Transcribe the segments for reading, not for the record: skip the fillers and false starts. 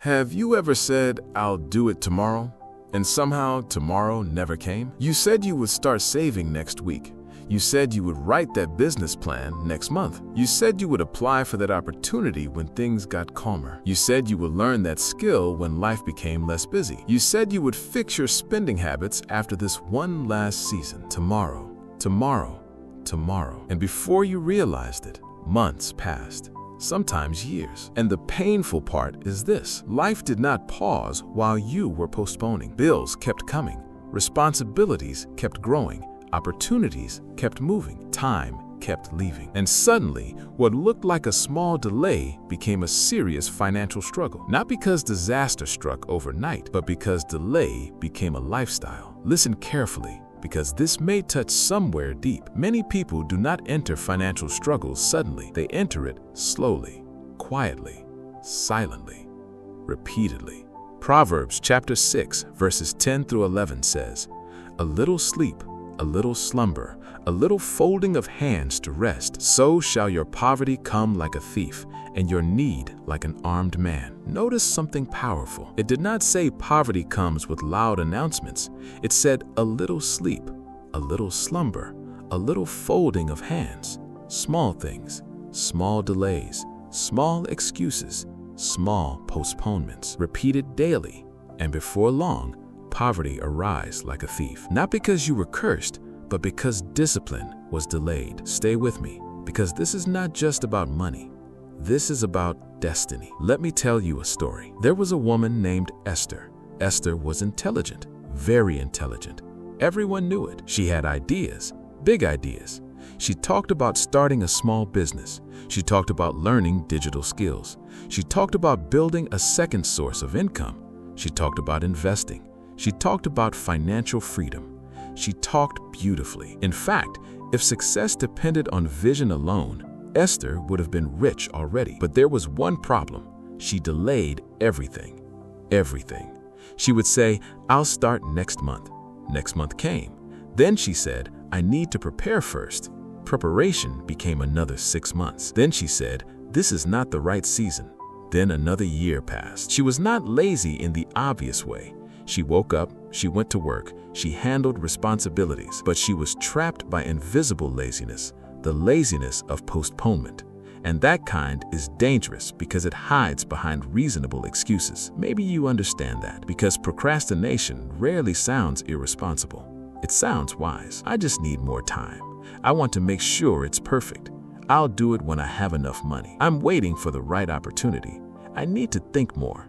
Have you ever said, "I'll do it tomorrow," and somehow tomorrow never came? You said you would start saving next week. You said you would write that business plan next month. You said you would apply for that opportunity when things got calmer. You said you would learn that skill when life became less busy. You said you would fix your spending habits after this one last season. Tomorrow, tomorrow, tomorrow. And before you realized it, months passed. Sometimes years. And the painful part is this: life did not pause while you were postponing. Bills kept coming. Responsibilities kept growing. Opportunities kept moving. Time kept leaving. And suddenly, what looked like a small delay became a serious financial struggle. Not because disaster struck overnight, but because delay became a lifestyle. Listen carefully, because this may touch somewhere deep. Many people do not enter financial struggles suddenly. They enter it slowly, quietly, silently, repeatedly. Proverbs chapter 6, verses 10 through 11 says, "A little sleep, a little slumber, a little folding of hands to rest, so shall your poverty come like a thief, and your need like an armed man." Notice something powerful. It did not say poverty comes with loud announcements. It said a little sleep, a little slumber, a little folding of hands. Small things, small delays, small excuses, small postponements, repeated daily, and before long, poverty arise like a thief. Not because you were cursed, but because discipline was delayed. Stay with me, because this is not just about money. This is about destiny. Let me tell you a story. There was a woman named Esther. Esther was intelligent, very intelligent. Everyone knew it. She had ideas, big ideas. She talked about starting a small business. She talked about learning digital skills. She talked about building a second source of income. She talked about investing. She talked about financial freedom. She talked beautifully. In fact, if success depended on vision alone, Esther would have been rich already. But there was one problem. She delayed everything. Everything. She would say, "I'll start next month." Next month came. Then she said, "I need to prepare first." Preparation became another 6 months. Then she said, "This is not the right season." Then another year passed. She was not lazy in the obvious way. She woke up, she went to work, she handled responsibilities, but she was trapped by invisible laziness, the laziness of postponement. And that kind is dangerous because it hides behind reasonable excuses. Maybe you understand that, because procrastination rarely sounds irresponsible. It sounds wise. I just need more time. I want to make sure it's perfect. I'll do it when I have enough money. I'm waiting for the right opportunity. I need to think more.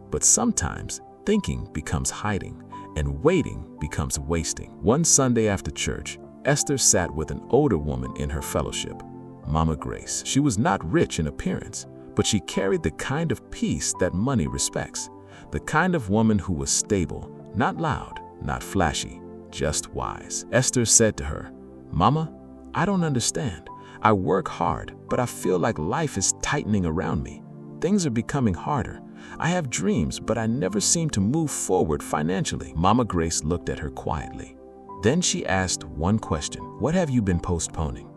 But sometimes, thinking becomes hiding, and waiting becomes wasting. One Sunday after church, Esther sat with an older woman in her fellowship, Mama Grace. She was not rich in appearance, but she carried the kind of peace that money respects, the kind of woman who was stable, not loud, not flashy, just wise. Esther said to her, "Mama, I don't understand. I work hard, but I feel like life is tightening around me. Things are becoming harder. I have dreams, but I never seem to move forward financially." Mama Grace looked at her quietly. Then she asked one question: "What have you been postponing?"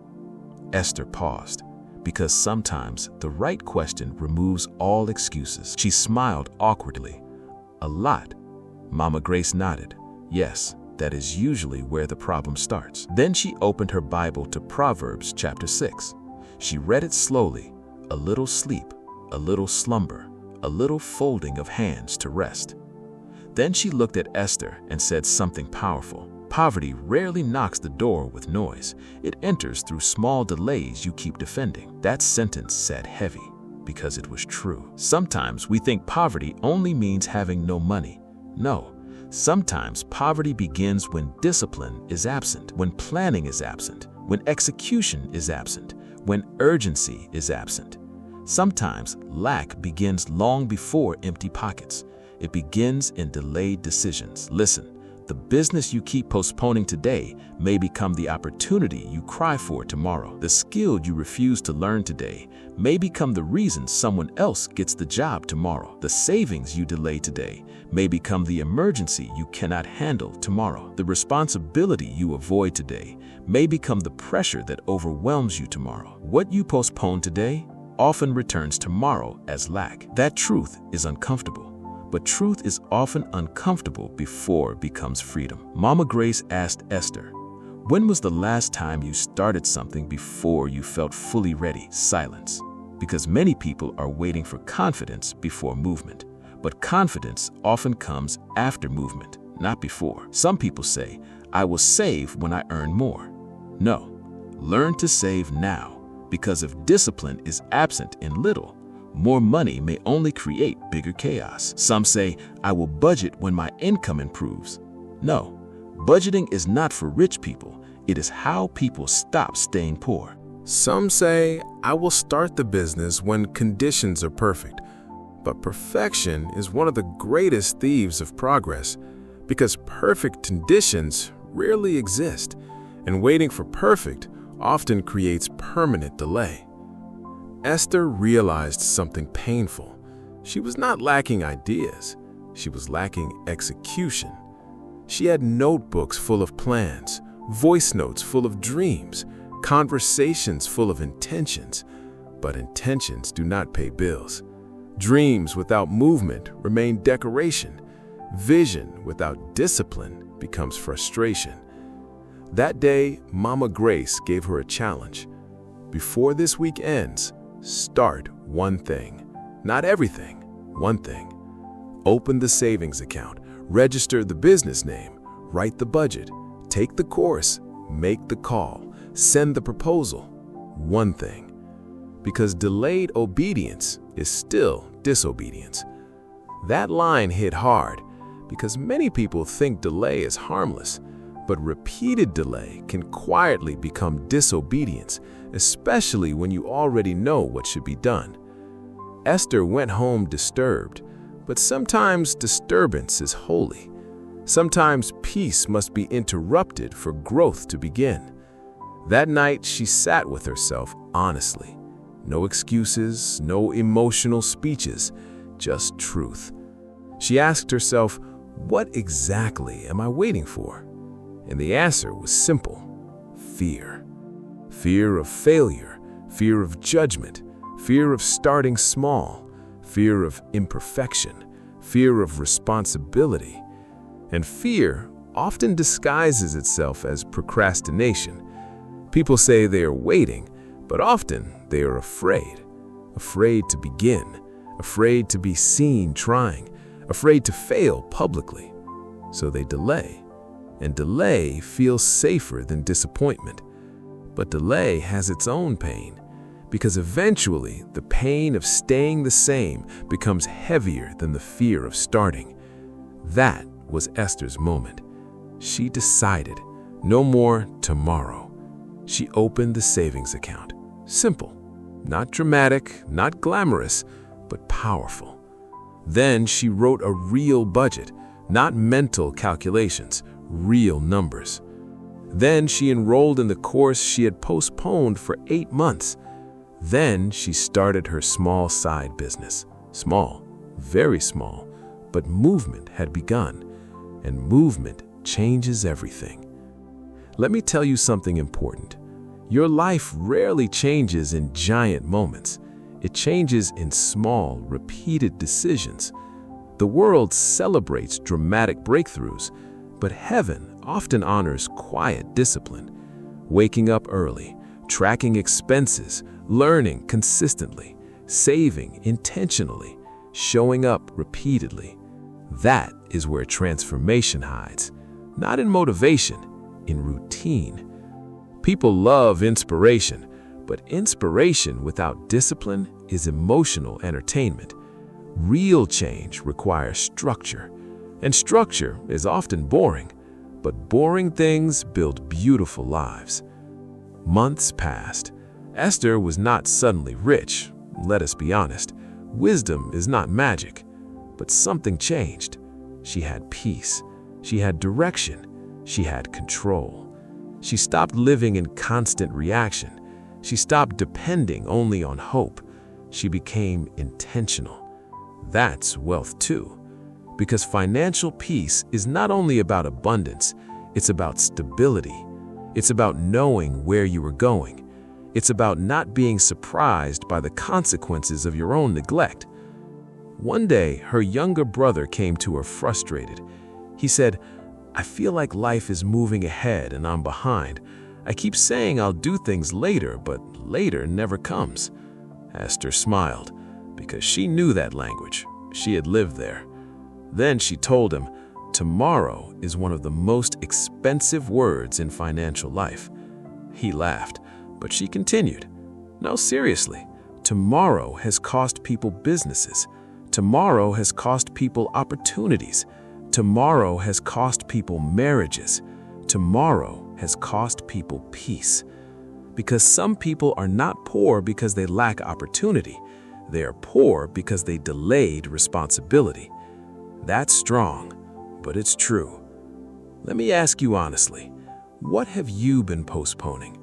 Esther paused, because sometimes the right question removes all excuses. She smiled awkwardly. "A lot." Mama Grace nodded. "Yes, that is usually where the problem starts." Then she opened her Bible to Proverbs chapter 6. She read it slowly. "A little sleep, a little slumber, a little folding of hands to rest." Then she looked at Esther and said something powerful. Poverty rarely knocks the door with noise. It enters through small delays you keep defending. That sentence sat heavy because it was true. Sometimes we think poverty only means having no money. No. Sometimes poverty begins when discipline is absent, when planning is absent, when execution is absent, when urgency is absent. Sometimes lack begins long before empty pockets. It begins in delayed decisions. Listen, the business you keep postponing today may become the opportunity you cry for tomorrow. The skill you refuse to learn today may become the reason someone else gets the job tomorrow. The savings you delay today may become the emergency you cannot handle tomorrow. The responsibility you avoid today may become the pressure that overwhelms you tomorrow. What you postpone today often returns tomorrow as lack. That truth is uncomfortable. But truth is often uncomfortable before it becomes freedom. Mama Grace asked Esther, "When was the last time you started something before you felt fully ready?" Silence. Because many people are waiting for confidence before movement. But confidence often comes after movement, not before. Some people say, "I will save when I earn more." No, learn to save now, because if discipline is absent in little, more money may only create bigger chaos. Some say, "I will budget when my income improves." No, budgeting is not for rich people. It is how people stop staying poor. Some say, "I will start the business when conditions are perfect." But perfection is one of the greatest thieves of progress, because perfect conditions rarely exist, and waiting for perfect often creates permanent delay. Esther realized something painful. She was not lacking ideas. She was lacking execution. She had notebooks full of plans, voice notes full of dreams, conversations full of intentions. But intentions do not pay bills. Dreams without movement remain decoration. Vision without discipline becomes frustration. That day, Mama Grace gave her a challenge. Before this week ends, start one thing. Not everything, one thing. Open the savings account, register the business name, write the budget, take the course, make the call, send the proposal. One thing. Because delayed obedience is still disobedience. That line hit hard because many people think delay is harmless, but repeated delay can quietly become disobedience, especially when you already know what should be done. Esther went home disturbed, but sometimes disturbance is holy. Sometimes peace must be interrupted for growth to begin. That night, she sat with herself honestly. No excuses, no emotional speeches, just truth. She asked herself, "What exactly am I waiting for?" And the answer was simple: fear. Fear of failure, fear of judgment, fear of starting small, fear of imperfection, fear of responsibility. And fear often disguises itself as procrastination. People say they are waiting, but often they are afraid. Afraid to begin, afraid to be seen trying, afraid to fail publicly. So they delay. And delay feels safer than disappointment. But delay has its own pain, because eventually the pain of staying the same becomes heavier than the fear of starting. That was Esther's moment. She decided, no more tomorrow. She opened the savings account. Simple, not dramatic, not glamorous, but powerful. Then she wrote a real budget, not mental calculations, real numbers. Then she enrolled in the course she had postponed for 8 months. Then she started her small side business. Small, very small, but movement had begun, and movement changes everything. Let me tell you something important. Your life rarely changes in giant moments. It changes in small, repeated decisions. The world celebrates dramatic breakthroughs, but heaven often honors quiet discipline. Waking up early, tracking expenses, learning consistently, saving intentionally, showing up repeatedly. That is where transformation hides, not in motivation, in routine. People love inspiration, but inspiration without discipline is emotional entertainment. Real change requires structure, and structure is often boring, but boring things build beautiful lives. Months passed. Esther was not suddenly rich, let us be honest. Wisdom is not magic, but something changed. She had peace, she had direction, she had control. She stopped living in constant reaction. She stopped depending only on hope. She became intentional. That's wealth too. Because financial peace is not only about abundance, it's about stability. It's about knowing where you are going. It's about not being surprised by the consequences of your own neglect. One day, her younger brother came to her frustrated. He said, "I feel like life is moving ahead and I'm behind. I keep saying I'll do things later, but later never comes." Esther smiled, because she knew that language. She had lived there. Then she told him, "Tomorrow is one of the most expensive words in financial life." He laughed, but she continued, "No, seriously, tomorrow has cost people businesses. Tomorrow has cost people opportunities. Tomorrow has cost people marriages. Tomorrow has cost people peace." Because some people are not poor because they lack opportunity. They are poor because they delayed responsibility. That's strong, but it's true. Let me ask you honestly, what have you been postponing?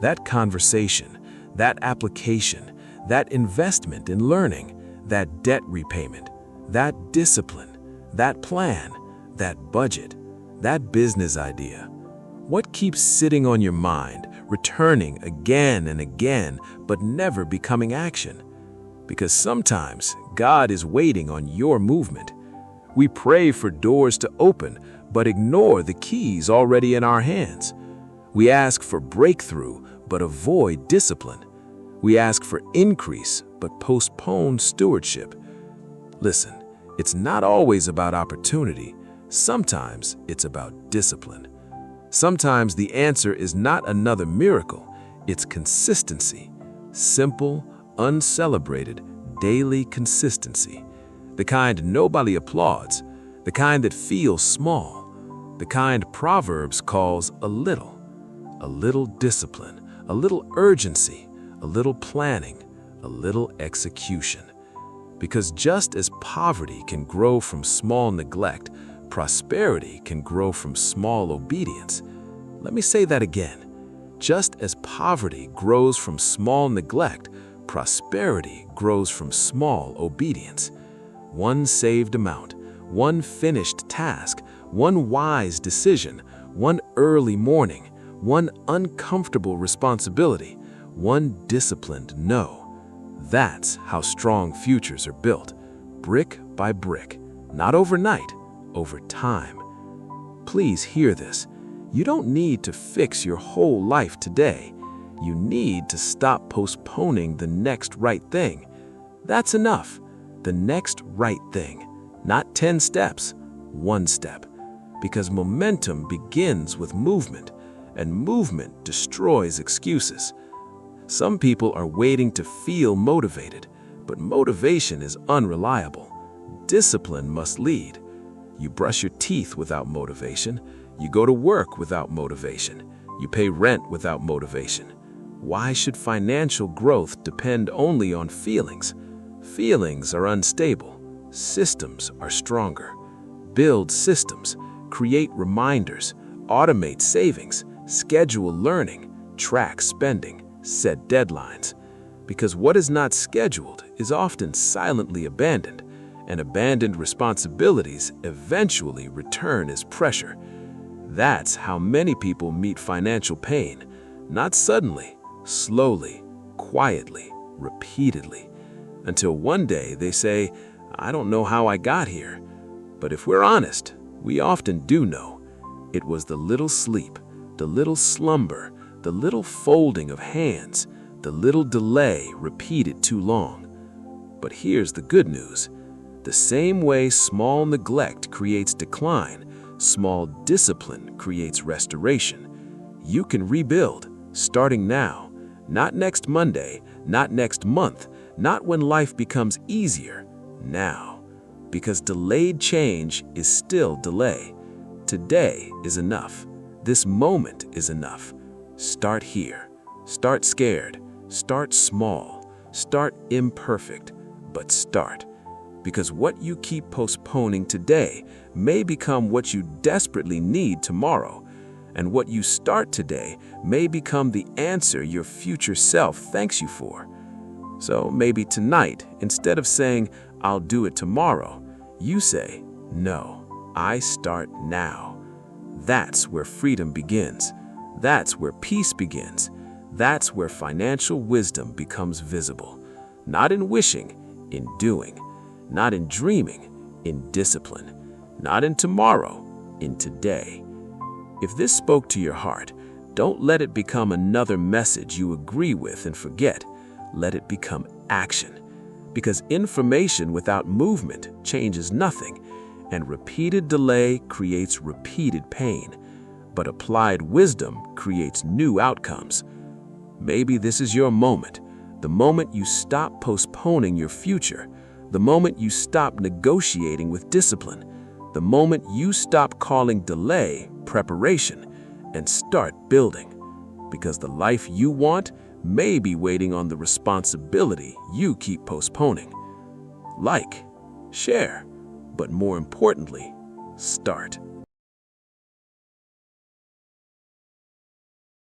That conversation, that application, that investment in learning, that debt repayment, that discipline, that plan, that budget, that business idea. What keeps sitting on your mind, returning again and again, but never becoming action? Because sometimes God is waiting on your movement. We pray for doors to open, but ignore the keys already in our hands. We ask for breakthrough, but avoid discipline. We ask for increase, but postpone stewardship. Listen, it's not always about opportunity. Sometimes it's about discipline. Sometimes the answer is not another miracle. It's consistency. Simple, uncelebrated, daily consistency. The kind nobody applauds. The kind that feels small. The kind Proverbs calls a little. A little discipline, a little urgency, a little planning, a little execution. Because just as poverty can grow from small neglect, prosperity can grow from small obedience. Let me say that again. Just as poverty grows from small neglect, prosperity grows from small obedience. One saved amount, one finished task, one wise decision, one early morning, one uncomfortable responsibility, one disciplined no. That's how strong futures are built, brick by brick, not overnight, over time. Please hear this. You don't need to fix your whole life today. You need to stop postponing the next right thing. That's enough. The next right thing. Not 10 steps, 1 step. Because momentum begins with movement, and movement destroys excuses. Some people are waiting to feel motivated, but motivation is unreliable. Discipline must lead. You brush your teeth without motivation. You go to work without motivation. You pay rent without motivation. Why should financial growth depend only on feelings? Feelings are unstable. Systems are stronger. Build systems. Create reminders. Automate savings. Schedule learning. Track spending. Set deadlines. Because what is not scheduled is often silently abandoned, and abandoned responsibilities eventually return as pressure. That's how many people meet financial pain. Not suddenly, slowly, quietly, repeatedly, until one day they say, "I don't know how I got here." But if we're honest, we often do know. It was the little sleep, the little slumber, the little folding of hands, the little delay repeated too long. But here's the good news. The same way small neglect creates decline, small discipline creates restoration. You can rebuild, starting now, not next Monday, not next month, not when life becomes easier, now. Because delayed change is still delay. Today is enough. This moment is enough. Start here. Start scared. Start small. Start imperfect, but start. Because what you keep postponing today may become what you desperately need tomorrow. And what you start today may become the answer your future self thanks you for. So maybe tonight, instead of saying, "I'll do it tomorrow," you say, "No, I start now." That's where freedom begins. That's where peace begins. That's where financial wisdom becomes visible. Not in wishing, in doing. Not in dreaming, in discipline. Not in tomorrow, in today. If this spoke to your heart, don't let it become another message you agree with and forget. Let it become action. Because information without movement changes nothing, and repeated delay creates repeated pain. But applied wisdom creates new outcomes. Maybe this is your moment, the moment you stop postponing your future, the moment you stop negotiating with discipline, the moment you stop calling delay preparation and start building. Because the life you want may be waiting on the responsibility you keep postponing. Like, share, but more importantly, start.